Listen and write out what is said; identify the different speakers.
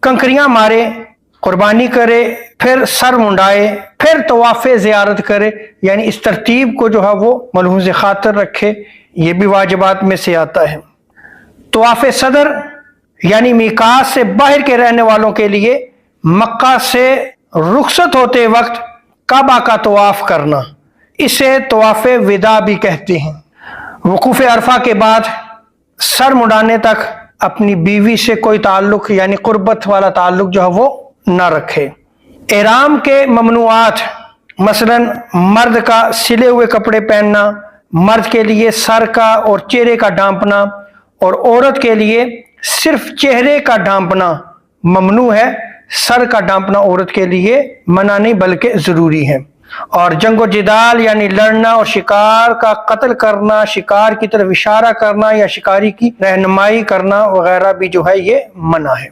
Speaker 1: कंकरियां मारे, कुर्बानी करे, फिर सर मुंडाए, फिर तवाफ़े ज़ियारत करे, यानी इस तरतीब को जो है वो मलहूज़ खातिर रखे, ये भी वाजिबात में से आता है। तवाफ़े सदर यानी मीकात से बाहर के रहने वालों के लिए मक्का से रुखसत होते वक्त काबा का तवाफ़ करना, इसे तवाफ़े विदा भी कहते हैं। वकूफ़ अरफा के बाद सर मुड़ाने तक अपनी बीवी से कोई ताल्लुक यानी कुर्बत वाला ताल्लुक जो है वो न रखे। एहराम के ममनुआत मसलन मर्द का सिले हुए कपड़े पहनना, मर्द के लिए सर का और चेहरे का ढांपना, और औरत के लिए सिर्फ चेहरे का ढांपना ममनू है, सर का ढांपना औरत के लिए मना नहीं बल्कि ज़रूरी है। और जंगो जिदाल यानी लड़ना और शिकार का कत्ल करना, शिकार की तरफ इशारा करना या शिकारी की रहनुमाई करना वगैरह भी जो है ये मना है।